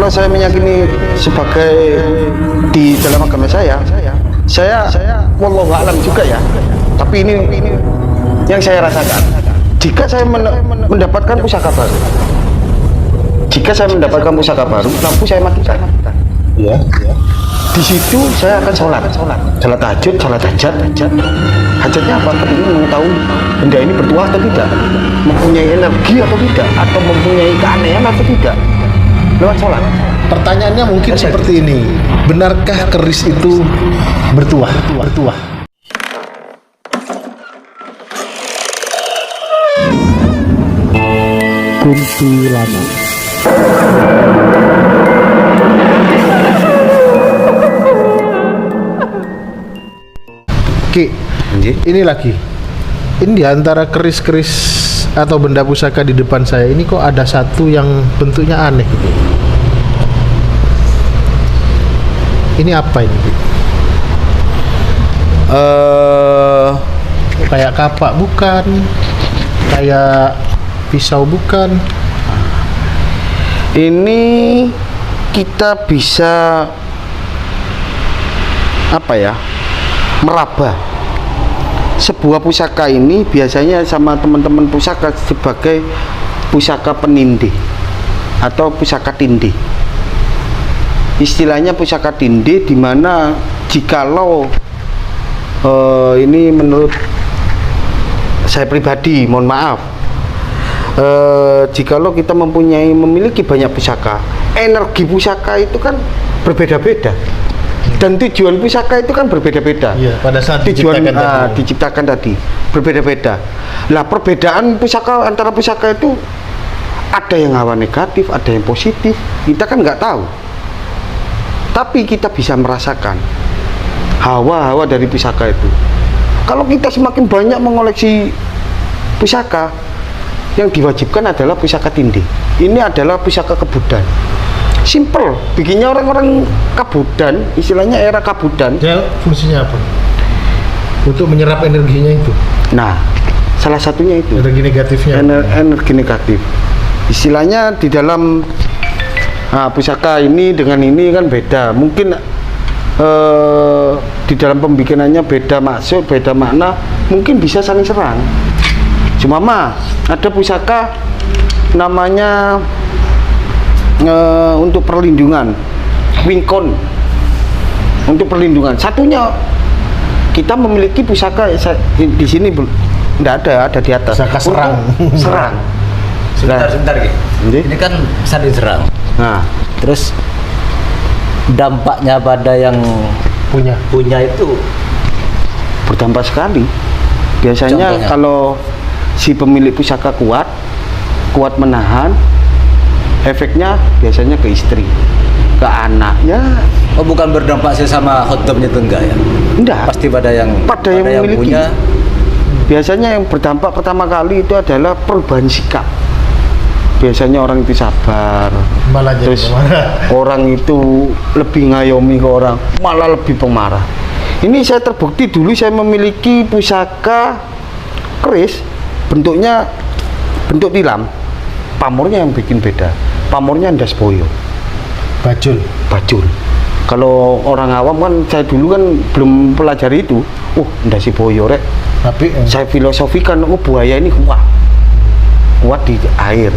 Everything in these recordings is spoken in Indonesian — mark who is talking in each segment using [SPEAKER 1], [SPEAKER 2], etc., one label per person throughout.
[SPEAKER 1] kalau saya meyakini sebagai di dalam agama saya wallahu a'lam juga ya. Tapi ini yang saya rasakan. Jika saya mendapatkan pusaka baru, lampu saya matikan.
[SPEAKER 2] Iya.
[SPEAKER 1] Di situ saya akan sholat tahajud, sholat hajat. Hajatnya apa? Ingin mengetahui benda ini bertuah atau tidak, mempunyai energi atau tidak, atau mempunyai keanehan atau tidak, lewat sholat.
[SPEAKER 2] Pertanyaannya mungkin seperti ini. Benarkah keris itu bertuah? Kuntilanak. Ki, ini lagi. Ini di antara keris-keris atau benda pusaka di depan saya ini kok ada satu yang bentuknya aneh gitu. Ini apa ini? Kayak kapak bukan, kayak pisau bukan.
[SPEAKER 1] Ini kita bisa apa ya? Meraba sebuah pusaka ini biasanya sama teman-teman pusaka sebagai pusaka penindih atau pusaka tindih. Istilahnya pusaka tindih, di mana jikalau ini menurut saya pribadi, mohon maaf, jikalau kita memiliki banyak pusaka, energi pusaka itu kan berbeda-beda. Dan tujuan pusaka itu kan berbeda-beda.
[SPEAKER 2] Iya, pada saat
[SPEAKER 1] diciptakan tadi berbeda-beda. Nah, perbedaan pusaka antara pusaka itu ada yang hawa negatif, ada yang positif. Kita kan nggak tahu. Tapi kita bisa merasakan hawa-hawa dari pusaka itu. Kalau kita semakin banyak mengoleksi pusaka, yang diwajibkan adalah pusaka tindih. Ini adalah pusaka kebudan. Simple, bikinnya orang-orang Kabudan, istilahnya era Kabudan.
[SPEAKER 2] Dia fungsinya apa? Untuk menyerap energinya itu.
[SPEAKER 1] Nah, salah satunya itu.
[SPEAKER 2] Energi negatifnya.
[SPEAKER 1] Energi negatif. Istilahnya di dalam pusaka ini dengan ini kan beda. Mungkin di dalam pembikinannya beda maksud, beda makna, mungkin bisa saling serang. Cuma ada pusaka namanya untuk perlindungan, wingkon, untuk perlindungan. Satunya kita memiliki pusaka di sini tidak ada di atas.
[SPEAKER 2] Pusaka serang.
[SPEAKER 1] Serang.
[SPEAKER 3] Sebentar ini kan bisa diserang.
[SPEAKER 1] Nah,
[SPEAKER 3] terus dampaknya pada yang punya itu
[SPEAKER 1] berdampak sekali. Biasanya contohnya, kalau si pemilik pusaka kuat menahan, efeknya biasanya ke istri, ke anak. Ya.
[SPEAKER 3] Oh, bukan berdampak sih sama hotdognya itu enggak ya?
[SPEAKER 1] Enggak.
[SPEAKER 3] Pasti pada yang
[SPEAKER 1] memiliki.
[SPEAKER 3] Punya.
[SPEAKER 1] Biasanya yang berdampak pertama kali itu adalah perubahan sikap. Biasanya orang itu sabar, terus orang itu lebih ngayomi ke orang, malah lebih pemarah. Ini saya terbukti dulu saya memiliki pusaka keris, bentuk tilam, pamornya yang bikin beda. Pamornya ndas boyo,
[SPEAKER 2] bajul.
[SPEAKER 1] Kalau orang awam kan, saya dulu kan belum pelajari itu. Ndasi boyo rek.
[SPEAKER 2] Tapi
[SPEAKER 1] saya filosofikan, buaya ini kuat di air,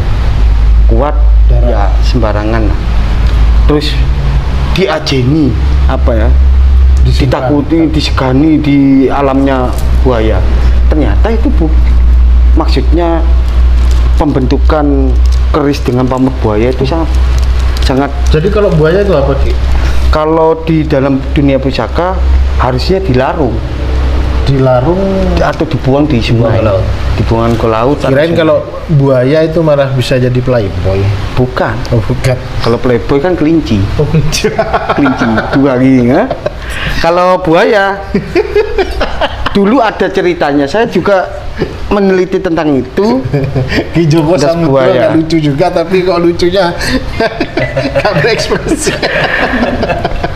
[SPEAKER 1] kuat ya sembarangan. Terus diajeni ditakuti, disegani di alamnya buaya. Ternyata itu maksudnya pembentukan keris dengan pamor buaya itu sangat.
[SPEAKER 2] Jadi kalau buaya itu apa, Ki?
[SPEAKER 1] Kalau di dalam dunia pusaka harusnya dilarung atau dibuang di sungai, dibuang ke laut.
[SPEAKER 2] Kirain kalau buaya itu malah bisa jadi playboy.
[SPEAKER 1] Bukan.
[SPEAKER 2] Bukan.
[SPEAKER 1] Kalau playboy kan kelinci.
[SPEAKER 2] Kelinci
[SPEAKER 1] dua gini ya. Kalau buaya dulu ada ceritanya, saya juga meneliti tentang itu.
[SPEAKER 2] Ki Joko Samudro nggak lucu juga, tapi kok lucunya nggak berekspresi.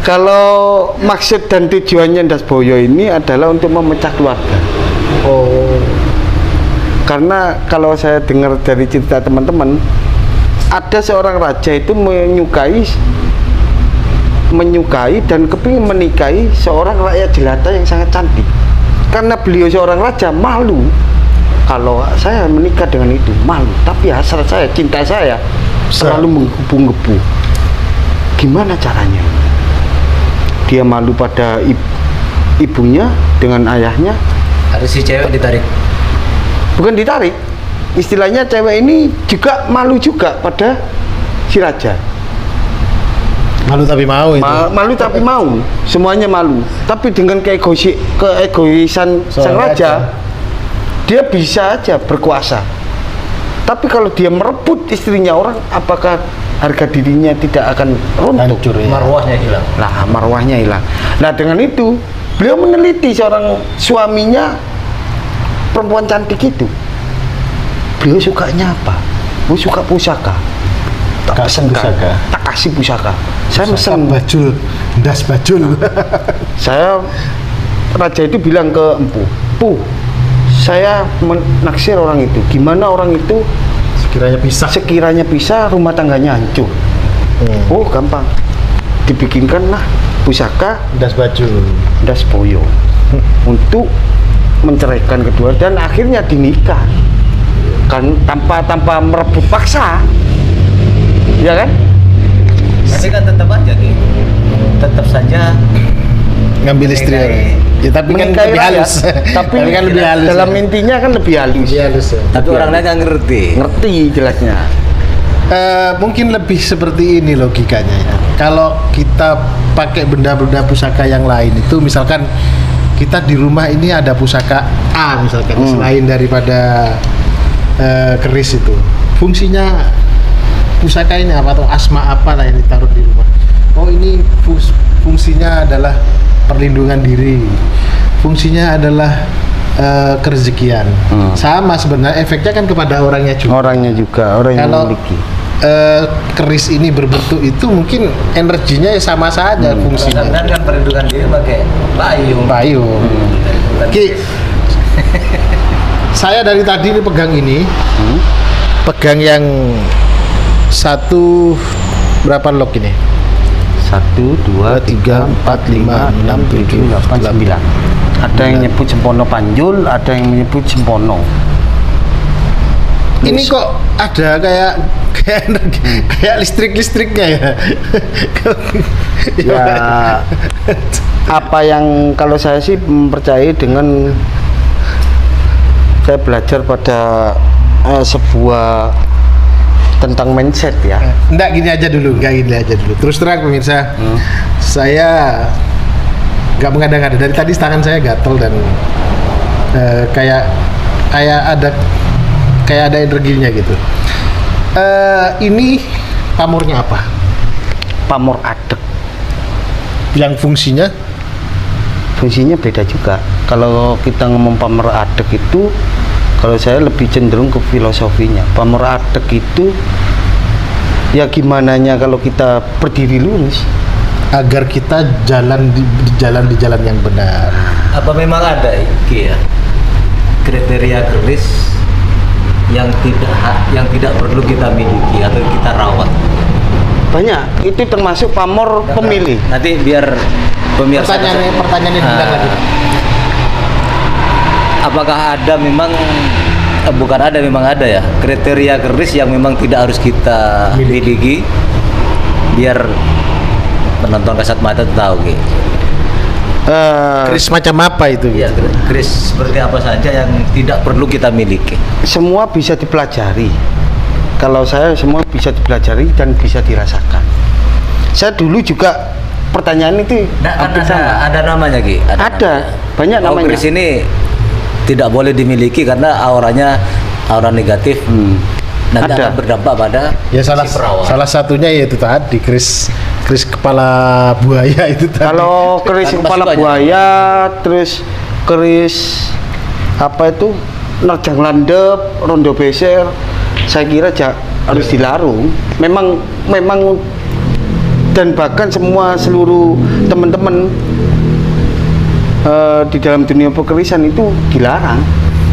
[SPEAKER 1] Kalau maksud dan tujuannya ndas boyo ini adalah untuk memecah keluarga.
[SPEAKER 2] Oh.
[SPEAKER 1] Karena kalau saya dengar dari cerita teman-teman, ada seorang raja itu menyukai dan kepingin menikahi seorang rakyat jelata yang sangat cantik. Karena beliau seorang raja, malu kalau saya menikah dengan itu, malu. Tapi hasrat saya, cinta saya selalu menggebu-gebu. Gimana caranya? Dia malu pada ibunya dengan ayahnya.
[SPEAKER 3] Ada si cewek ditarik.
[SPEAKER 1] Bukan ditarik, istilahnya cewek ini juga malu juga pada si raja.
[SPEAKER 2] Malu tapi mau itu.
[SPEAKER 1] Malu tapi mau, semuanya malu. Tapi dengan keegoisan sang raja, dia bisa aja berkuasa. Tapi kalau dia merebut istrinya orang, apakah harga dirinya tidak akan runtuh?
[SPEAKER 2] Hancur, ya.
[SPEAKER 3] Marwahnya hilang.
[SPEAKER 1] Nah, marwahnya hilang. Nah, dengan itu beliau meneliti seorang suaminya perempuan cantik itu. Beliau sukanya apa? Beliau suka pusaka. Tak
[SPEAKER 2] Kasih
[SPEAKER 1] pesenkan,
[SPEAKER 2] pusaka.
[SPEAKER 1] tak kasih pusaka. Saya mesen.
[SPEAKER 2] bajul, das bajul.
[SPEAKER 1] Saya raja itu bilang ke Empu, saya menaksir orang itu. Gimana orang itu sekiranya bisa rumah tangganya hancur. Oh, gampang. Dibikinkanlah pusaka
[SPEAKER 2] Das bajul.
[SPEAKER 1] das boyo untuk menceraikan kedua dan akhirnya dinikah kan tanpa merebut paksa, ya kan?
[SPEAKER 3] Tapi kan tetap aja Ki. Tetap saja
[SPEAKER 2] Ngambil istri orang. Ya, tapi kan
[SPEAKER 1] Menikahi
[SPEAKER 2] lebih
[SPEAKER 1] rakyat,
[SPEAKER 2] halus.
[SPEAKER 1] tapi
[SPEAKER 2] kan lebih halus.
[SPEAKER 1] dalam
[SPEAKER 2] ya.
[SPEAKER 1] intinya kan lebih halus.
[SPEAKER 2] Lebih halus. Ya.
[SPEAKER 3] tapi orang lain nggak ngerti.
[SPEAKER 1] Jelasnya.
[SPEAKER 2] Mungkin lebih seperti ini logikanya ya. Kalau kita pakai benda-benda pusaka yang lain itu, misalkan kita di rumah ini ada pusaka A misalkan, selain daripada keris itu, fungsinya pusaka ini apa atau asma apa lah yang ditaruh di rumah. Oh, ini fungsinya adalah perlindungan diri, fungsinya adalah kerezekian. Sama sebenarnya efeknya kan kepada orangnya juga. Orang yang memiliki. Keris ini berbentuk itu mungkin energinya ya sama saja fungsinya.
[SPEAKER 3] Dan kan perlindungan diri pakai payung.
[SPEAKER 2] Oke. Saya dari tadi ini pegang ini. Pegang yang satu berapa lock ini?
[SPEAKER 1] 1, 2, 3, 4, 5, 6, 7, 8, 9. Ada yang nyebut sempono panjul, ada yang menyebut sempono.
[SPEAKER 2] Ini kok ada kayak listriknya ya.
[SPEAKER 1] Ya, apa yang kalau saya sih mempercayai dengan saya belajar pada sebuah tentang mindset ya.
[SPEAKER 2] Enggak gini aja dulu. Terus terang pemirsa, saya nggak mengada-ngada. Dari tadi tangan saya gatel dan kayak ada energinya gitu. Ini pamornya apa?
[SPEAKER 1] Pamor adek.
[SPEAKER 2] Yang
[SPEAKER 1] Fungsinya beda juga. Kalau kita ngomong pamor adek itu, kalau saya lebih cenderung ke filosofinya. Pamor adek itu ya gimananya kalau kita berdiri lurus
[SPEAKER 2] agar kita jalan di jalan yang benar.
[SPEAKER 3] Apa memang ada Ki ya kriteria keris yang tidak perlu kita miliki atau kita rawat?
[SPEAKER 1] banyak, itu termasuk pamor pemilih.
[SPEAKER 3] Nanti biar pemirsa
[SPEAKER 2] pertanyaannya diundang lagi.
[SPEAKER 3] Apakah ada memang memang ada ya kriteria keris yang memang tidak harus kita miliki biar penonton kasat mata tahu gitu.
[SPEAKER 2] Keris macam apa itu?
[SPEAKER 3] Iya, keris seperti apa saja yang tidak perlu kita miliki.
[SPEAKER 1] Semua bisa dipelajari. Kalau saya semua bisa dipelajari dan bisa dirasakan. Saya dulu juga pertanyaan itu
[SPEAKER 3] ada namanya Ki.
[SPEAKER 1] Ada banyak namanya.
[SPEAKER 3] Keris ini tidak boleh dimiliki karena aura negatif. Nanti akan berdampak pada
[SPEAKER 2] ya salah satunya yaitu tadi keris kepala buaya itu tadi.
[SPEAKER 1] Kalau keris kepala buaya, terus keris apa itu nerjang landep, rondo beser, saya kira harus dilarung. Memang dan bahkan seluruh teman-teman di dalam dunia pekerisan itu dilarang.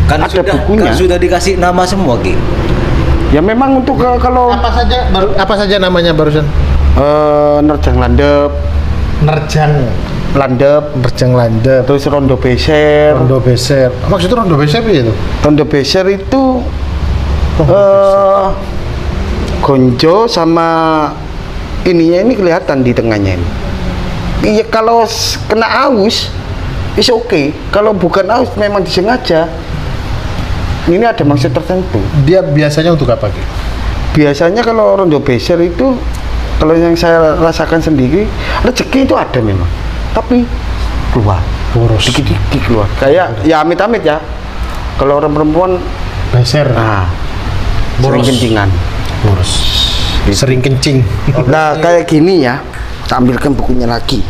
[SPEAKER 3] Kan
[SPEAKER 1] ada bukunya.
[SPEAKER 3] Kan sudah dikasih nama semua Ki.
[SPEAKER 1] Ya memang untuk kalau
[SPEAKER 2] Apa saja namanya barusan?
[SPEAKER 1] nerjang landep,
[SPEAKER 2] Nerjang landep,
[SPEAKER 1] terus rondo beser.
[SPEAKER 2] rondo beser. Maksudnya rondo beser apa itu?
[SPEAKER 1] Rondo beser itu gonjo sama ininya ini kelihatan di tengahnya ini. Iya kalau kena aus, is oke. Kalau bukan aus memang disengaja. Ini ada maksud tertentu.
[SPEAKER 2] Dia biasanya untuk apa, Ki?
[SPEAKER 1] Biasanya kalau rondo beser itu, kalau yang saya rasakan sendiri, rezeki itu ada memang, tapi keluar,
[SPEAKER 2] Boros.
[SPEAKER 1] dikit-dikit keluar. Kayak ya amit-amit ya. Kalau orang perempuan,
[SPEAKER 2] Beser.
[SPEAKER 1] sering
[SPEAKER 2] Boros.
[SPEAKER 1] kencingan.
[SPEAKER 2] Boros. Sering kencing.
[SPEAKER 1] Nah kayak gini ya, tak ambilkan bukunya lagi.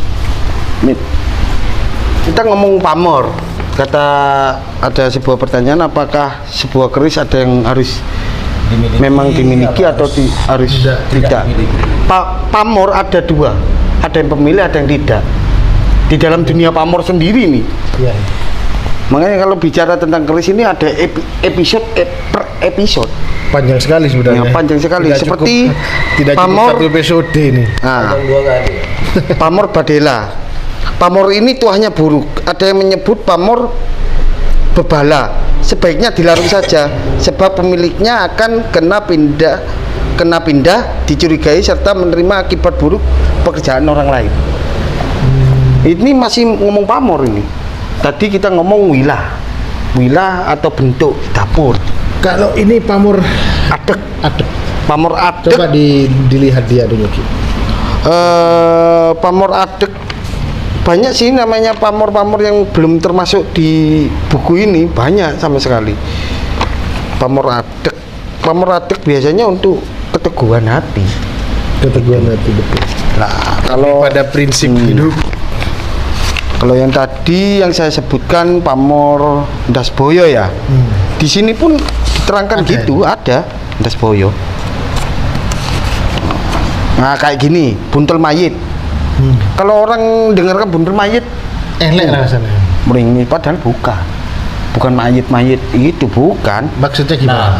[SPEAKER 1] Mit, kita ngomong pamor. Kata ada sebuah pertanyaan, apakah sebuah keris ada yang harus memang dimiliki atau harus tidak? Pamor ada dua, ada yang pemilih, ada yang tidak. Di dalam dunia pamor sendiri nih.
[SPEAKER 2] Iya.
[SPEAKER 1] Makanya kalau bicara tentang keris ini ada episode per episode.
[SPEAKER 2] Panjang sekali sebenarnya.
[SPEAKER 1] Ya, panjang sekali.
[SPEAKER 2] Tidak
[SPEAKER 1] Seperti
[SPEAKER 2] tidak
[SPEAKER 1] pamor.
[SPEAKER 2] cukup satu episode ini.
[SPEAKER 1] Nah,
[SPEAKER 3] Dua kali.
[SPEAKER 1] pamor badela. Pamor ini tuahnya buruk. Ada yang menyebut pamor bebala. Sebaiknya dilarang saja, sebab pemiliknya akan kena pindah, dicurigai serta menerima akibat buruk pekerjaan orang lain. Ini masih ngomong pamor ini. Tadi kita ngomong wilah atau bentuk dapur.
[SPEAKER 2] Kalau ini pamor
[SPEAKER 1] Adek,
[SPEAKER 2] adek.
[SPEAKER 1] pamor adek.
[SPEAKER 2] Coba dilihat dia dulu, Ki.
[SPEAKER 1] Pamor adek banyak sih namanya pamor-pamor yang belum termasuk di buku ini, banyak sama sekali. Pamor adek biasanya untuk keteguhan hati.
[SPEAKER 2] Keteguhan hati, betul.
[SPEAKER 1] Nah kalau
[SPEAKER 2] Pada prinsip hidup.
[SPEAKER 1] kalau yang tadi yang saya sebutkan pamor Dasboyo ya, di sini pun diterangkan
[SPEAKER 2] Ada
[SPEAKER 1] gitu, ada Dasboyo. Nah kayak gini, buntel mayit. Kalau orang dengarkan buntel mayit,
[SPEAKER 2] Elek rasanya.
[SPEAKER 1] meringis, padahal bukan mayit itu, bukan.
[SPEAKER 2] Maksudnya gimana?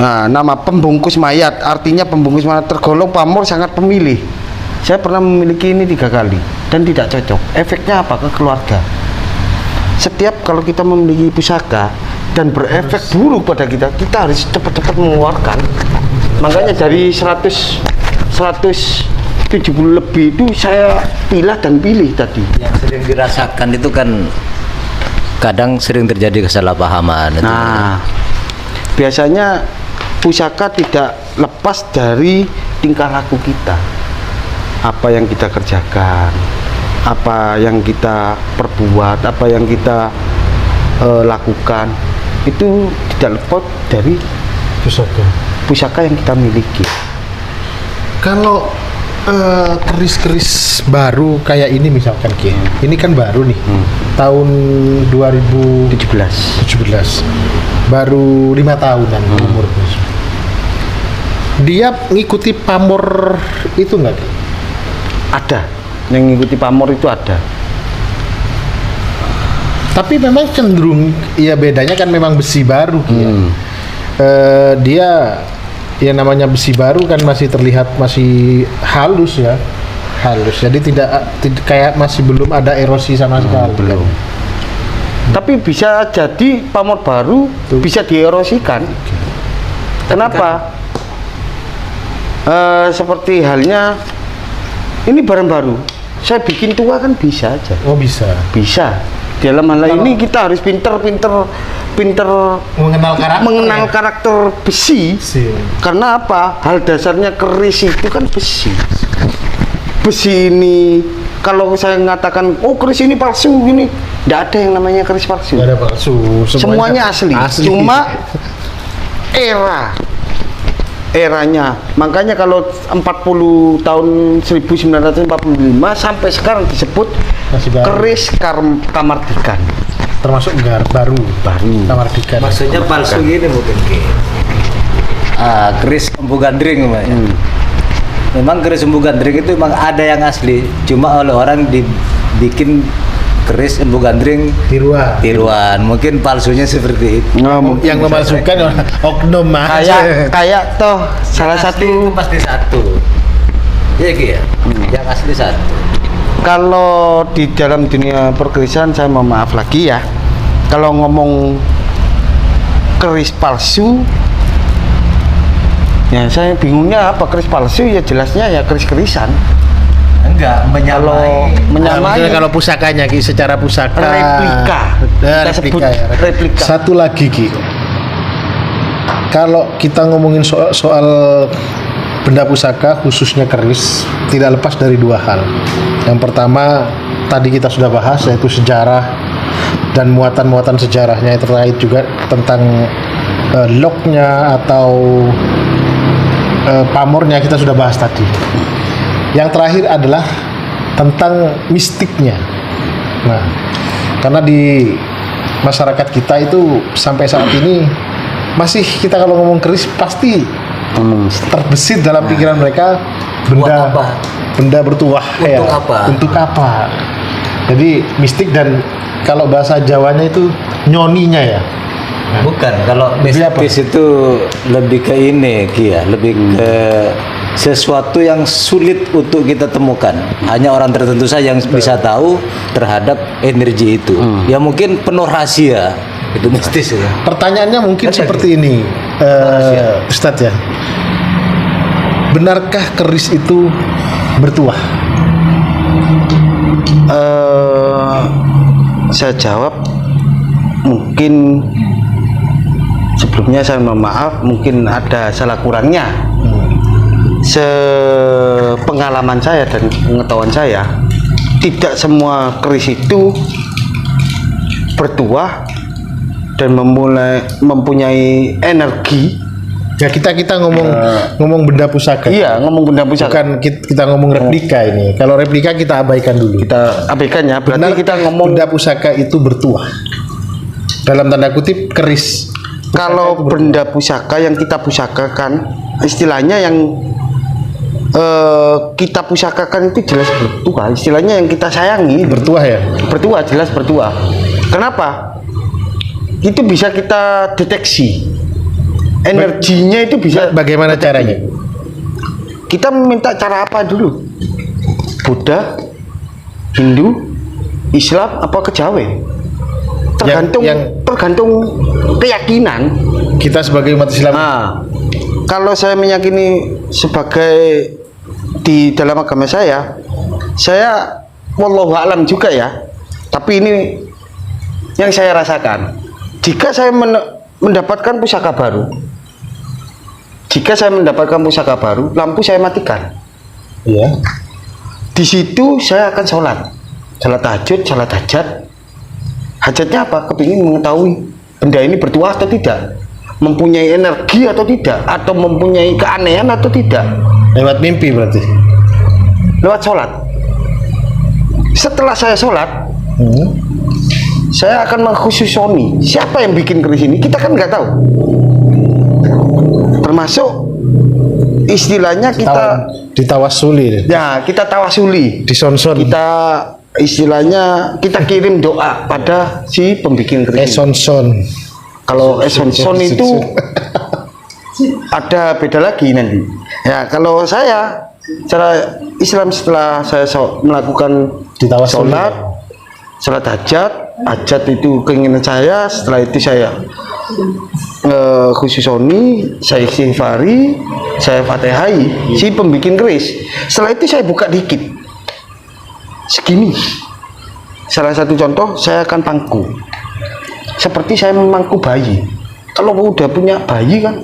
[SPEAKER 1] Nah, nama pembungkus mayat, artinya pembungkus mayat tergolong pamor sangat pemilih. Saya pernah memiliki ini 3 kali dan tidak cocok. Efeknya apa ke keluarga? Setiap kalau kita memiliki pusaka dan berefek buruk pada kita harus cepat-cepat mengeluarkan. Makanya dari 170 lebih itu saya pilih tadi.
[SPEAKER 3] Yang sering dirasakan itu kan kadang sering terjadi kesalahpahaman. Itu.
[SPEAKER 1] Nah, biasanya pusaka tidak lepas dari tingkah laku kita. Apa yang kita kerjakan, apa yang kita perbuat, apa yang kita lakukan, itu tidak lepas dari pusaka yang kita miliki.
[SPEAKER 2] Kalau keris-keris baru kayak ini misalkan, Ki. Ini kan baru nih. Tahun 2017. Baru 5 tahunan umur. Dia ngikuti pamor itu enggak, Ki?
[SPEAKER 1] Ada yang ngikuti pamor itu ada.
[SPEAKER 2] Tapi memang cenderung ya bedanya kan memang besi baru, Ki. Dia ya namanya besi baru kan masih terlihat masih halus ya. Jadi tidak kayak masih belum ada erosi sama sekali.
[SPEAKER 1] Belum. Tapi bisa jadi pamor baru bisa dierosikan. Kenapa? Seperti halnya ini barang baru. Saya bikin tua kan bisa aja.
[SPEAKER 2] Oh, bisa.
[SPEAKER 1] Bisa. Dalam hal ini kita harus pinter mengenal karakter besi. Karena apa? Hal dasarnya keris itu kan besi. Besi ini kalau saya mengatakan keris ini palsu gini, tidak ada yang namanya keris palsu.
[SPEAKER 2] Nggak ada palsu.
[SPEAKER 1] Semuanya asli. Cuma eranya. Makanya kalau 40 tahun 1945 sampai sekarang disebut keris Kamardikan.
[SPEAKER 2] Termasuk baru. Kamardikan.
[SPEAKER 3] Maksudnya palsu gini mungkin, Ki. Keris Empu Gandring Memang keris Empu Gandring itu memang ada yang asli, cuma oleh orang dibikin keris embu gandring tiruan. Mungkin palsunya seperti itu.
[SPEAKER 2] Yang memalsukan oknum
[SPEAKER 1] Kayak toh salah
[SPEAKER 3] Yang asli itu
[SPEAKER 1] satu,
[SPEAKER 3] pasti satu. Iya Ki ya. Yang asli satu.
[SPEAKER 1] kalau di dalam dunia perkerisan saya mohon maaf lagi ya, kalau ngomong keris palsu ya saya bingungnya apa. Keris palsu ya jelasnya ya keris-kerisan.
[SPEAKER 3] Enggak,
[SPEAKER 1] Kalau menyamai
[SPEAKER 2] kalau pusakanya Ki, secara pusaka
[SPEAKER 1] replika, kita sebut
[SPEAKER 2] replika ya.
[SPEAKER 1] replika.
[SPEAKER 2] Satu lagi Ki, kalau kita ngomongin soal benda pusaka khususnya keris, tidak lepas dari dua hal. Yang pertama tadi kita sudah bahas, yaitu sejarah dan muatan-muatan sejarahnya terkait juga tentang loknya atau pamornya, kita sudah bahas tadi. Yang terakhir adalah tentang mistiknya. Nah, karena di masyarakat kita itu sampai saat ini masih, kita kalau ngomong keris pasti terbesit dalam pikiran mereka benda
[SPEAKER 3] Buat apa?
[SPEAKER 2] benda bertuah.
[SPEAKER 3] Untuk apa?
[SPEAKER 2] Untuk apa? Jadi mistik, dan kalau bahasa Jawanya itu nyoninya ya.
[SPEAKER 3] Bukan, kalau
[SPEAKER 2] Lebih apa?
[SPEAKER 3] mistis itu lebih ke ini Ki ya, lebih ke sesuatu yang sulit untuk kita temukan. Hanya orang tertentu saja yang bisa tahu terhadap energi itu. Ya mungkin penuh rahasia. Itu mistis ya.
[SPEAKER 2] Pertanyaannya mungkin seperti ini, Ustadz ya. Benarkah keris itu bertuah?
[SPEAKER 1] Saya jawab, mungkin sebelumnya saya mohon maaf, mungkin ada salah kurangnya. Sepengalaman saya dan pengetahuan saya, tidak semua keris itu bertuah dan mempunyai energi.
[SPEAKER 2] Ya kita ngomong benda pusaka.
[SPEAKER 1] Iya, ngomong benda pusaka.
[SPEAKER 2] Bukan kita ngomong replika ini. Kalau replika kita abaikan dulu.
[SPEAKER 1] Kita abaikan ya. Berarti
[SPEAKER 2] Benar,
[SPEAKER 1] kita ngomong
[SPEAKER 2] benda pusaka itu bertuah. Dalam tanda kutip keris.
[SPEAKER 1] kalau benda pusaka yang kita pusakakan, istilahnya yang kita pusakakan itu jelas bertuah. Istilahnya yang kita sayangi
[SPEAKER 2] Bertuah ya.
[SPEAKER 1] bertuah, jelas bertuah. Kenapa? Itu bisa kita deteksi. Energinya itu bisa.
[SPEAKER 2] Bagaimana caranya?
[SPEAKER 1] Kita minta cara apa dulu? Buddha, Hindu, Islam, apa Kejawen? Tergantung tergantung keyakinan.
[SPEAKER 2] Kita sebagai umat Islam.
[SPEAKER 1] Nah, kalau saya meyakini sebagai di dalam agama saya wallahu alam juga ya. Tapi ini yang saya rasakan. Jika saya mendapatkan pusaka baru, lampu saya matikan.
[SPEAKER 2] Iya.
[SPEAKER 1] Di situ saya akan sholat tahajud, sholat hajat. Hajatnya apa? Kepingin mengetahui benda ini bertuah atau tidak, mempunyai energi atau tidak, atau mempunyai keanehan atau tidak.
[SPEAKER 2] Lewat mimpi berarti.
[SPEAKER 1] Lewat sholat. Setelah saya sholat, saya akan mengkhususoni siapa yang bikin keris ini. Kita kan nggak tahu. Termasuk istilahnya kita
[SPEAKER 2] ditawasuli.
[SPEAKER 1] ya, kita tawasuli,
[SPEAKER 2] Disonson.
[SPEAKER 1] kita istilahnya kita kirim doa pada si pembikin keris ini.
[SPEAKER 2] Esonson.
[SPEAKER 1] Kalau esonson itu ada beda lagi nanti ya. Kalau saya cara Islam, setelah saya melakukan
[SPEAKER 2] Ditawasuli.
[SPEAKER 1] sholat hajat itu keinginan saya. Setelah itu saya khususoni, saya istighfari, saya fatihai si pembikin keris. Setelah itu saya buka dikit segini. Salah satu contoh, saya akan pangku seperti saya memangku bayi. Kalau udah punya bayi kan,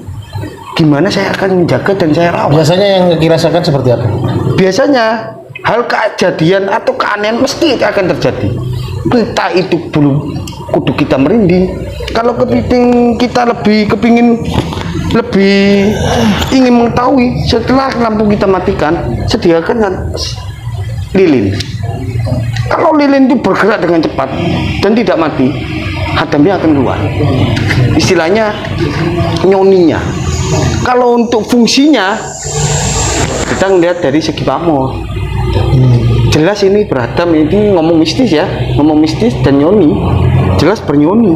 [SPEAKER 1] gimana saya akan menjaga dan saya rawat.
[SPEAKER 2] Biasanya yang dirasakan seperti apa?
[SPEAKER 1] Biasanya hal kejadian atau keanehan mesti akan terjadi. Kita itu belum kudu kita merinding. Kalau kita lebih ingin mengetahui, setelah lampu kita matikan, sediakan lilin. Kalau lilin itu bergerak dengan cepat dan tidak mati, hadamnya akan keluar. Istilahnya nyoninya. Kalau untuk fungsinya, kita melihat dari segi pamor. Jelas ini beradam, ini ngomong mistis ya, ngomong mistis dan nyoni, jelas bernyoni.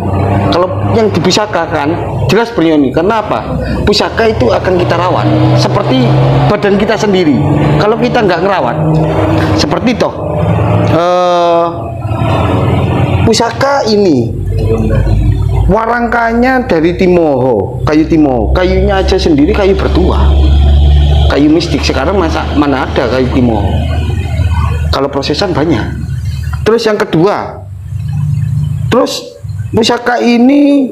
[SPEAKER 1] Kalau yang dipusakakan jelas bernyoni. Karena apa? Pusaka itu akan kita rawat seperti badan kita sendiri. Kalau kita nggak ngerawat, seperti toh pusaka ini warangkanya dari Timoho, kayu Timoho, kayunya aja sendiri kayu bertuah, kayu mistik. Sekarang mana ada kayu Timoho? Kalau prosesan banyak. Terus yang kedua, terus pusaka ini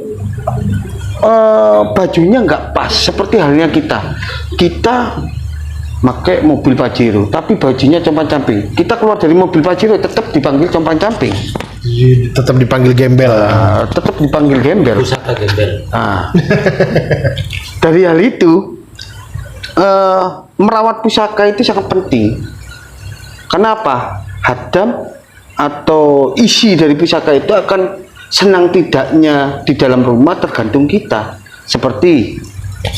[SPEAKER 1] bajunya nggak pas, seperti halnya kita pakai mobil Pajero tapi bajunya compang-camping. Kita keluar dari mobil Pajero tetap dipanggil compang-camping,
[SPEAKER 2] Tetap dipanggil gembel.
[SPEAKER 1] tetap dipanggil gembel.
[SPEAKER 3] Pusaka gembel.
[SPEAKER 1] Dari hal itu merawat pusaka itu sangat penting. Kenapa? Hadam atau isi dari pusaka itu akan senang tidaknya di dalam rumah tergantung kita. Seperti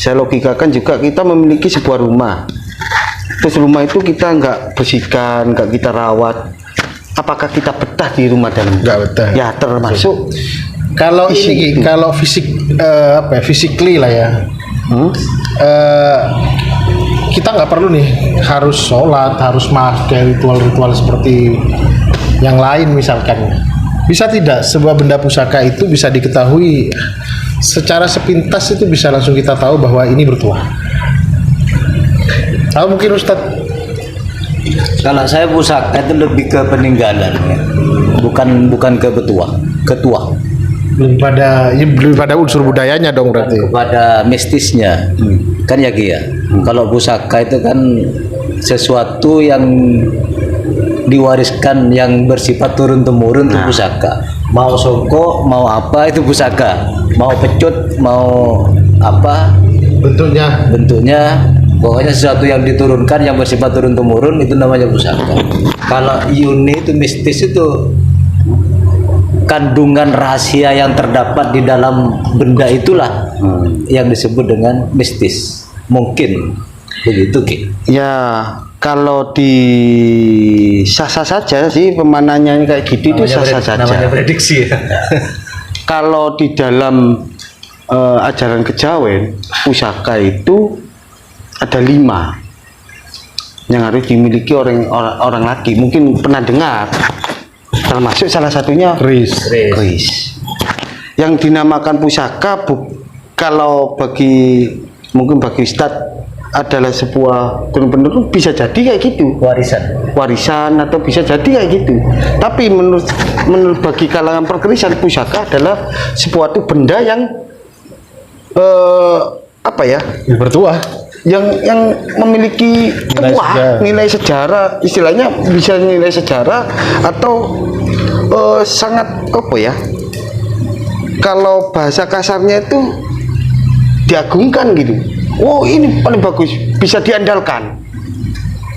[SPEAKER 1] saya logikakan juga, kita memiliki sebuah rumah, terus rumah itu kita nggak bersihkan, nggak kita rawat, apakah kita betah di rumah dalam?
[SPEAKER 2] Nggak betah.
[SPEAKER 1] Ya termasuk
[SPEAKER 2] Kalau ini, kalau physically lah ya, kita nggak perlu nih harus sholat, harus pakai ritual-ritual seperti yang lain misalkan. Bisa tidak sebuah benda pusaka itu bisa diketahui secara sepintas, itu bisa langsung kita tahu bahwa ini bertuah. Tahu mungkin Ustadz?
[SPEAKER 3] Kalau saya pusaka itu lebih ke peninggalan ya. Bukan ke ketua.
[SPEAKER 2] Belum pada unsur budayanya dong berarti.
[SPEAKER 3] Kepada mistisnya. Kan ya Ki ya. Kalau pusaka itu kan sesuatu yang diwariskan, yang bersifat turun temurun, itu pusaka. Mau songko, mau apa itu pusaka. Mau pecut, mau apa bentuknya, pokoknya sesuatu yang diturunkan yang bersifat turun temurun itu namanya pusaka. Kalau yuni itu mistis, itu kandungan rahasia yang terdapat di dalam benda itulah yang disebut dengan mistis. Mungkin begitu Ki.
[SPEAKER 1] ya, kalau di sah-sah saja sih pemanannya kayak gitu, itu sah-sah saja.
[SPEAKER 3] Namanya prediksi ya.
[SPEAKER 1] Kalau di dalam ajaran kejawen, pusaka itu ada 5 yang harus dimiliki orang laki. Mungkin pernah dengar, termasuk salah satunya keris. Yang dinamakan pusaka kalau bagi Ustadz adalah sebuah turun-menurun, bisa jadi kayak gitu, warisan atau bisa jadi kayak gitu. Tapi menurut bagi kalangan perkerisan, pusaka adalah sebuah benda yang
[SPEAKER 2] Bertuah.
[SPEAKER 1] yang memiliki nilai sejarah, istilahnya bisa nilai sejarah atau sangat kalau bahasa kasarnya itu diagungkan gitu. Oh, ini paling bagus, bisa diandalkan.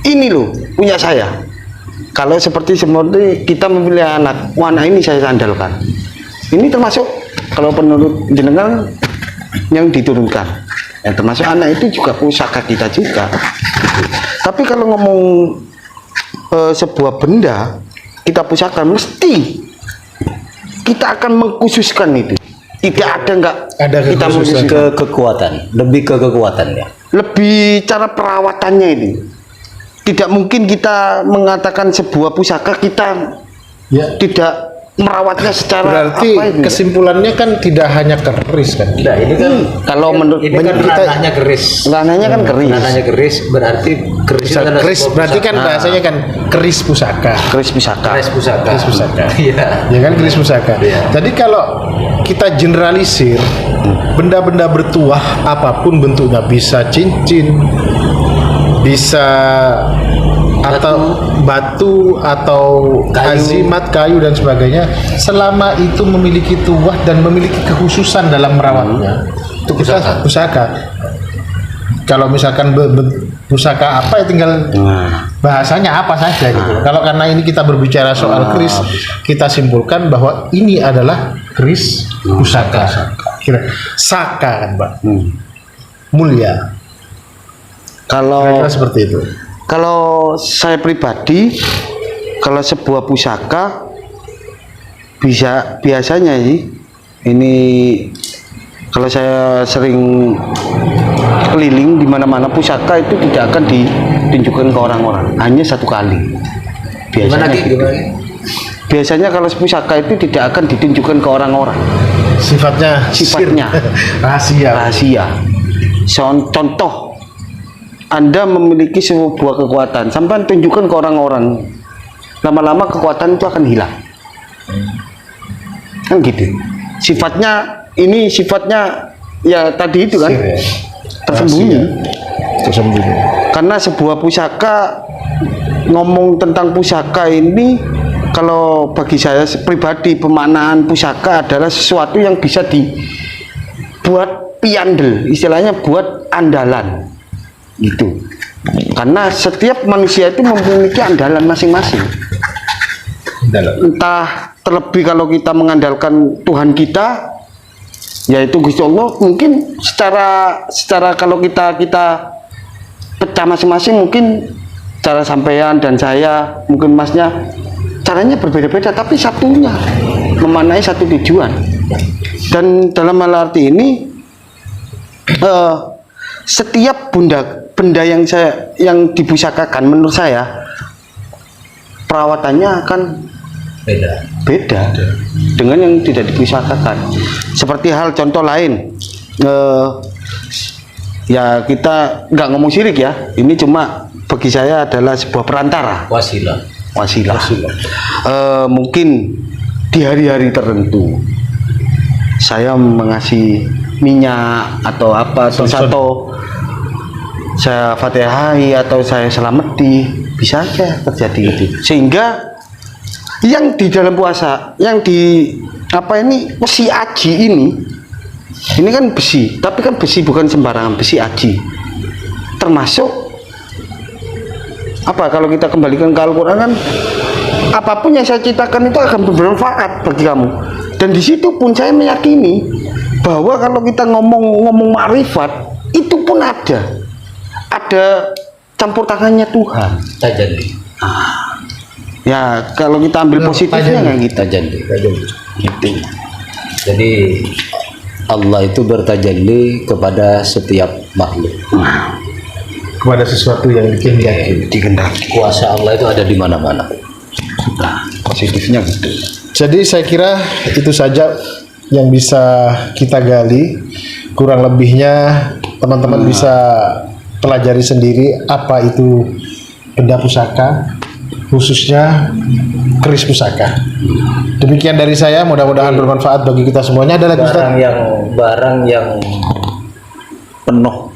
[SPEAKER 1] Ini loh punya saya. Kalau seperti kita memilih anak, anak ini saya andalkan. Ini termasuk kalau menurut jenengan yang diturunkan. Yang termasuk anak itu juga pusaka kita juga. Tapi kalau ngomong sebuah benda kita pusaka, mesti kita akan mengkhususkan itu. Tidak ada kita
[SPEAKER 3] ke kekuatan, lebih ke kekuatan ya.
[SPEAKER 1] Lebih cara perawatannya ini. Tidak mungkin kita mengatakan sebuah pusaka kita tidak merawatnya secara
[SPEAKER 2] berarti kesimpulannya kan tidak hanya keris kan.
[SPEAKER 3] Nah, ini kan
[SPEAKER 1] kalau menurut
[SPEAKER 3] ranahnya keris.
[SPEAKER 1] Ranahnya kan keris.
[SPEAKER 3] Ranahnya keris berarti
[SPEAKER 2] keris berarti kan bahasanya kan keris pusaka.
[SPEAKER 1] Keris pusaka.
[SPEAKER 3] Iya.
[SPEAKER 2] Ya kan keris pusaka. Jadi kalau kita generalisir benda-benda bertuah apapun bentuknya, bisa cincin, bisa atau batu atau azimat, kayu dan sebagainya, selama itu memiliki tuah dan memiliki kekhususan dalam merawatnya, itu pusaka. Kalau misalkan pusaka apa ya tinggal bahasanya apa saja gitu. Kalau karena ini kita berbicara soal keris, kita simpulkan bahwa ini adalah keris pusaka. Saka kan Pak, mulia.
[SPEAKER 1] Kalau
[SPEAKER 2] seperti itu.
[SPEAKER 1] Kalau saya pribadi, kalau sebuah pusaka biasanya sih ini, kalau saya sering keliling di mana-mana, pusaka itu tidak akan ditunjukkan ke orang-orang, hanya satu kali. Biasanya biasanya kalau pusaka itu tidak akan ditunjukkan ke orang-orang.
[SPEAKER 2] Sifatnya rahasia. Contoh, Anda memiliki sebuah kekuatan, sampai tunjukkan ke orang-orang, lama-lama kekuatan itu akan hilang. Kan gitu. Sifatnya ya tadi itu kan tersembunyi. Karena sebuah pusaka, ngomong tentang pusaka ini, kalau bagi saya pribadi, pemaknaan pusaka adalah sesuatu yang bisa dibuat piandel, istilahnya buat andalan gitu. Karena setiap manusia itu memiliki andalan masing-masing. Entah terlebih kalau kita mengandalkan Tuhan kita, yaitu Gusti Allah, mungkin secara kalau kita pecah masing-masing, mungkin cara sampean dan saya, mungkin masnya, caranya berbeda-beda, tapi satunya memaknai satu tujuan. Dan dalam hal arti ini, setiap benda yang dipusakakan, menurut saya perawatannya akan beda dengan yang tidak dipusakakan. Seperti hal contoh lain, ya kita nggak ngomong syirik ya, ini cuma bagi saya adalah sebuah perantara, wasilah. Mungkin di hari-hari tertentu saya mengasih minyak atau apa, terus atau saya fatihai atau saya selamati, bisa aja terjadi gitu. Sehingga yang di dalam puasa, yang di besi aji ini kan besi, tapi kan besi bukan sembarangan, besi aji, termasuk kalau kita kembalikan ke Al-Quran kan, apapun yang saya ciptakan itu akan bermanfaat bagi kamu. Dan di situ pun saya meyakini bahwa kalau kita ngomong makrifat, itu pun ada campur tangannya Tuhan.
[SPEAKER 3] Tajalli.
[SPEAKER 1] Ya kalau kita ambil positifnya kayak gitu.
[SPEAKER 3] Tajalli.
[SPEAKER 1] Gitu.
[SPEAKER 3] Jadi Allah itu bertajalli kepada setiap makhluk.
[SPEAKER 2] Kepada sesuatu yang dikehendaki.
[SPEAKER 3] Kuasa Allah itu ada di mana-mana.
[SPEAKER 1] Nah, positifnya gitu.
[SPEAKER 2] Jadi saya kira itu saja yang bisa kita gali. Kurang lebihnya teman-teman bisa pelajari sendiri apa itu benda pusaka, khususnya keris pusaka. Demikian dari saya, mudah-mudahan bermanfaat bagi kita semuanya. Ada lagi
[SPEAKER 3] barang yang penuh,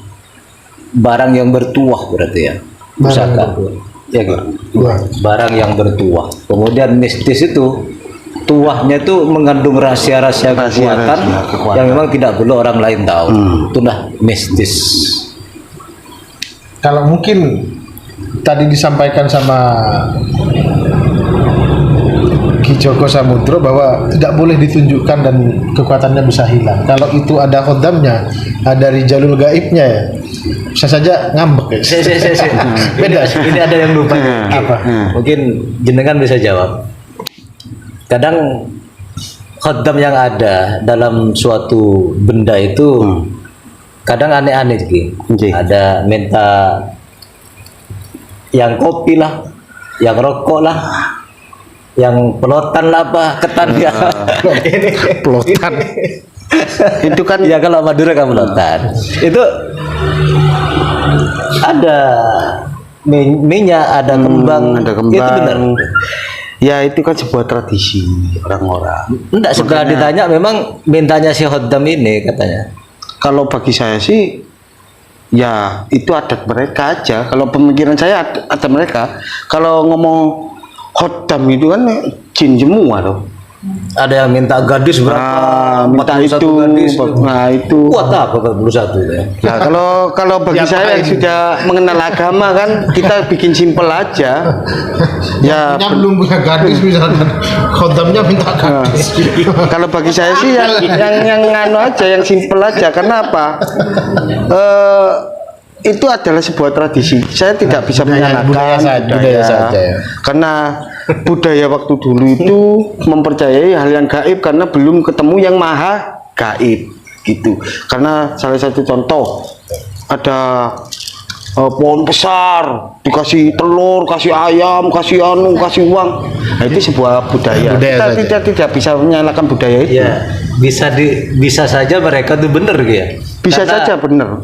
[SPEAKER 3] barang yang bertuah berarti ya, pusaka. Ya gitu. Barang yang bertuah. Kemudian mistis itu, tuahnya itu mengandung rahasia-rahasia kekuatan yang memang tidak perlu orang lain tahu. Itulah mistis.
[SPEAKER 2] Kalau mungkin tadi disampaikan sama Ki Joko Samudro bahwa tidak boleh ditunjukkan dan kekuatannya bisa hilang. Kalau itu ada khodamnya, ada rijalul gaibnya ya, bisa saja ngambek ya.
[SPEAKER 3] Beda. Ini ada yang lupa.
[SPEAKER 2] Apa?
[SPEAKER 3] Mungkin jenengan bisa jawab. Kadang khodam yang ada dalam suatu benda itu kadang aneh-aneh Ki. Ada minta yang kopi lah, yang rokok lah, yang pelotan lah, apa ketan ya.
[SPEAKER 1] Pelotan itu kan
[SPEAKER 3] ya, kalau Madura kan pelotan. Itu ada minyak, ada kembang, itu benar.
[SPEAKER 1] Ya itu kan sebuah tradisi orang-orang.
[SPEAKER 3] Enggak, setelah ditanya memang mintanya si khodam ini katanya.
[SPEAKER 1] Kalau bagi saya sih, ya itu adat mereka aja. Kalau pemikiran saya adat mereka. Kalau ngomong khodam itu kan jin semua tuh.
[SPEAKER 3] Ada yang minta gadis berapa?
[SPEAKER 1] Minta itu,
[SPEAKER 3] gadis.
[SPEAKER 1] Nah itu.
[SPEAKER 3] Kuat apa 41 ya?
[SPEAKER 1] Nah kalau bagi saya yang sudah mengenal agama kan, kita bikin simpel aja. Ya
[SPEAKER 2] belum punya gadis misalkan, khodamnya minta gadis.
[SPEAKER 1] Kalau bagi saya sih yang anu aja, yang simpel aja. Karena apa? itu adalah sebuah tradisi. Saya tidak bisa menyalahkan
[SPEAKER 2] budaya saja ya.
[SPEAKER 1] Karena budaya waktu dulu itu mempercayai hal yang gaib karena belum ketemu yang maha gaib gitu. Karena salah satu contoh ada pohon besar dikasih telur, kasih ayam, kasih anu, kasih uang. Nah, itu sebuah budaya. Kita tidak bisa menyalahkan budaya itu.
[SPEAKER 3] Ya, bisa saja mereka tuh benar ya.
[SPEAKER 1] Bisa
[SPEAKER 3] Karena
[SPEAKER 1] saja benar.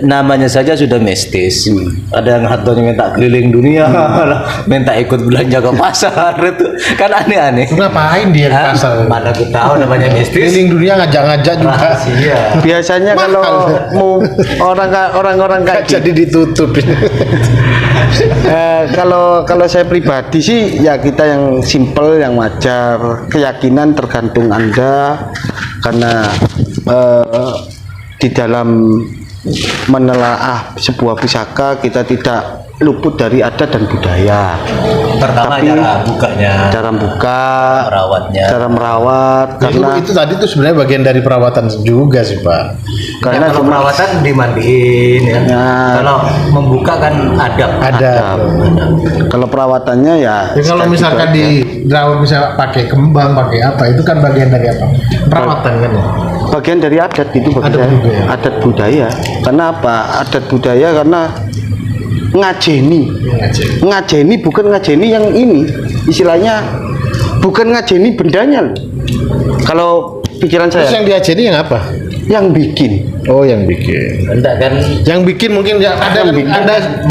[SPEAKER 3] namanya saja sudah mistis. Ada yang hatanya minta keliling dunia, minta ikut belanja ke pasar itu kan aneh-aneh.
[SPEAKER 2] Ngapain dia ke
[SPEAKER 3] Hah?
[SPEAKER 2] pasar?
[SPEAKER 3] Mana aku tahu namanya mistis.
[SPEAKER 2] Keliling dunia ngajak-ngajak juga.
[SPEAKER 3] Rahasia.
[SPEAKER 1] Biasanya kalau mau orang-orang kayak gitu,
[SPEAKER 2] Jadi ditutup.
[SPEAKER 1] kalau saya pribadi sih ya kita yang simple, yang wajar. Keyakinan tergantung Anda, karena di dalam menelaah sebuah pusaka kita tidak luput dari adat dan budaya.
[SPEAKER 3] Pertama
[SPEAKER 1] Tapi
[SPEAKER 3] cara bukanya,
[SPEAKER 1] cara buka,
[SPEAKER 3] merawatnya.
[SPEAKER 1] cara merawat, karena
[SPEAKER 2] itu tadi tuh sebenarnya bagian dari perawatan juga sih Pak.
[SPEAKER 1] karena
[SPEAKER 3] kalau
[SPEAKER 1] cuma
[SPEAKER 3] perawatan dimandiin ya.
[SPEAKER 1] Nah.
[SPEAKER 3] Kalau membuka kan adab.
[SPEAKER 2] Ada.
[SPEAKER 1] kalau perawatannya ya
[SPEAKER 2] Ya, kalau
[SPEAKER 1] seperti
[SPEAKER 2] misalkan
[SPEAKER 1] itu aja.
[SPEAKER 2] dirawat misalnya pakai kembang, pakai apa, itu kan bagian dari apa? Perawatan kan ya.
[SPEAKER 1] bagian dari adat itu bagi
[SPEAKER 2] Adat
[SPEAKER 1] saya.
[SPEAKER 2] budaya.
[SPEAKER 1] Adat budaya. Karena apa? Adat budaya karena ngajeni. Ngajeni bukan ngajeni yang ini. Istilahnya bukan ngajeni bendanya loh. Kalau pikiran
[SPEAKER 2] Terus
[SPEAKER 1] saya
[SPEAKER 2] yang diajeni yang apa?
[SPEAKER 1] yang bikin.
[SPEAKER 2] Oh, yang bikin.
[SPEAKER 3] Enggak kan?
[SPEAKER 2] Yang bikin mungkin ya ada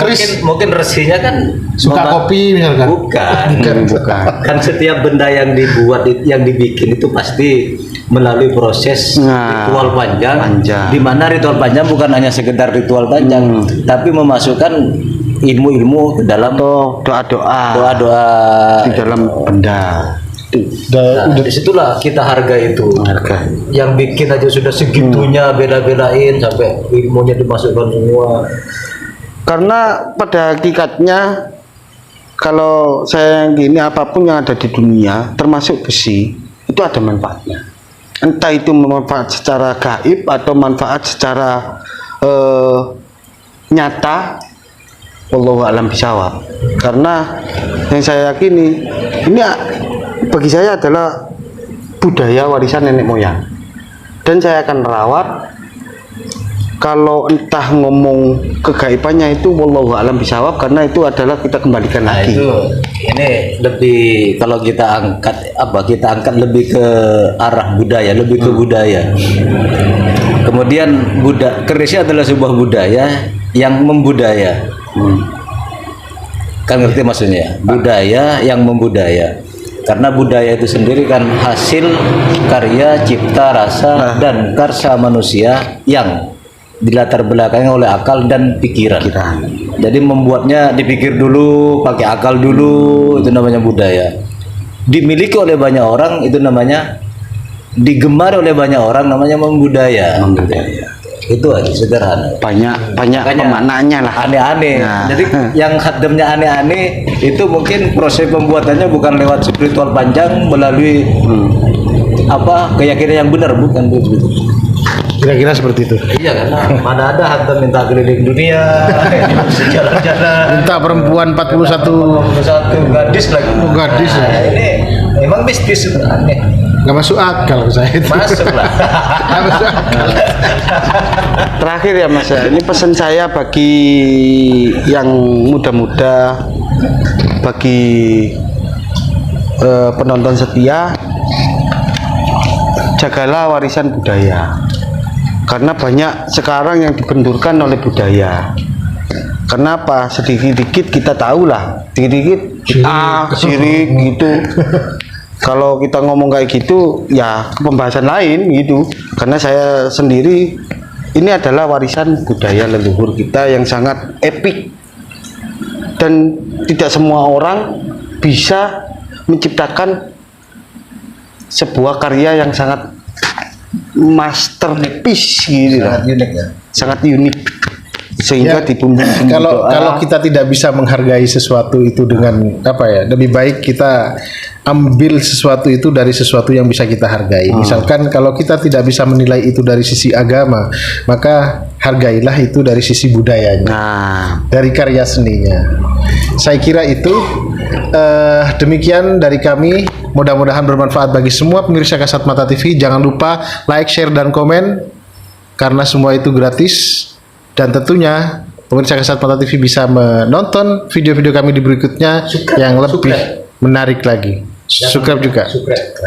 [SPEAKER 2] keris
[SPEAKER 3] Mungkin resinya kan
[SPEAKER 2] suka kopi misalkan.
[SPEAKER 3] Bukan.
[SPEAKER 1] Bukan.
[SPEAKER 3] Kan setiap benda yang dibuat yang dibikin itu pasti melalui proses
[SPEAKER 1] Nah,
[SPEAKER 3] ritual panjang.
[SPEAKER 1] panjang.
[SPEAKER 3] Di mana ritual panjang bukan hanya sekedar ritual panjang, tapi memasukkan ilmu-ilmu ke dalam
[SPEAKER 1] Atau doa-doa
[SPEAKER 3] doa-doa.
[SPEAKER 1] di dalam benda. Itu
[SPEAKER 3] Nah, disitulah kita harga itu.
[SPEAKER 1] harga.
[SPEAKER 3] Yang bikin aja sudah segitunya bela-belain sampai ilmunya dimasukkan semua.
[SPEAKER 1] Karena pada hakikatnya kalau saya yang gini, apapun yang ada di dunia termasuk besi itu ada manfaatnya. Entah itu manfaat secara gaib atau manfaat secara nyata, wallahu a'lam bishawab. Karena yang saya yakini ini bagi saya adalah budaya warisan nenek moyang, dan saya akan rawat. Kalau entah ngomong kegaibannya itu wallahu a'lam bishawab, karena itu adalah kita kembalikan
[SPEAKER 3] Nah
[SPEAKER 1] lagi.
[SPEAKER 3] itu ini lebih kalau kita angkat lebih ke arah budaya, lebih ke budaya. Kemudian kerisnya adalah sebuah budaya yang membudaya. Kan ngerti maksudnya? Budaya yang membudaya. Karena budaya itu sendiri kan hasil karya cipta rasa dan karsa manusia yang dilatar belakangi oleh akal dan pikiran. Jadi membuatnya dipikir dulu, pakai akal dulu, itu namanya budaya. Dimiliki oleh banyak orang, itu namanya digemari oleh banyak orang, namanya membudaya. Itu aja sederhana.
[SPEAKER 1] Banyak
[SPEAKER 3] Makanya
[SPEAKER 1] pemaknaannya lah.
[SPEAKER 3] Aneh-aneh.
[SPEAKER 1] Nah.
[SPEAKER 3] Jadi yang khadamnya aneh-aneh itu mungkin proses pembuatannya bukan lewat spiritual panjang melalui keyakinan yang benar, bukan begitu.
[SPEAKER 2] Kira-kira seperti itu.
[SPEAKER 3] Iya, karena mana ada hantam minta keliling dunia, jalan-jalan.
[SPEAKER 2] Minta perempuan 41
[SPEAKER 3] Satu gadis lagi.
[SPEAKER 2] gadis ya.
[SPEAKER 3] Nah, ini memang mistis, aneh.
[SPEAKER 2] Nggak masuk akal ke saya itu.
[SPEAKER 3] Masuk lah.
[SPEAKER 2] Nggak masuk akal.
[SPEAKER 1] Terakhir ya Mas, ya, ini pesan saya bagi yang muda-muda, bagi penonton setia, jagalah warisan budaya. Karena banyak sekarang yang dibenturkan oleh budaya. Kenapa? Sedikit-dikit kita tahu lah, sedikit-dikit sirik gitu. Kalau kita ngomong kayak gitu, ya pembahasan lain gitu. Karena saya sendiri ini adalah warisan budaya leluhur kita yang sangat epik, dan tidak semua orang bisa menciptakan sebuah karya yang sangat masterpiece gitu,
[SPEAKER 3] Sangat unik ya.
[SPEAKER 1] sangat unik, sehingga
[SPEAKER 2] Ya,
[SPEAKER 1] dibumbung
[SPEAKER 2] kalau kita tidak bisa menghargai sesuatu itu dengan apa ya, lebih baik kita ambil sesuatu itu dari sesuatu yang bisa kita hargai. Misalkan kalau kita tidak bisa menilai itu dari sisi agama, maka hargailah itu dari sisi budayanya,
[SPEAKER 1] Nah,
[SPEAKER 2] dari karya seninya. Saya kira itu demikian dari kami. Mudah-mudahan bermanfaat bagi semua pemirsa Kasat Mata TV. Jangan lupa like, share, dan komen karena semua itu gratis. Dan tentunya pemirsa Kasat Mata TV bisa menonton video-video kami di berikutnya yang lebih menarik lagi. Subscribe juga.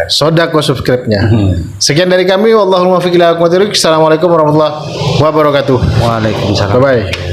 [SPEAKER 2] Sodako subscribe-nya. Sekian dari kami. Wallahul muwaffiq ila aqwamit thoriq. Assalamualaikum warahmatullahi wabarakatuh.
[SPEAKER 1] waalaikumsalam.
[SPEAKER 2] Bye bye.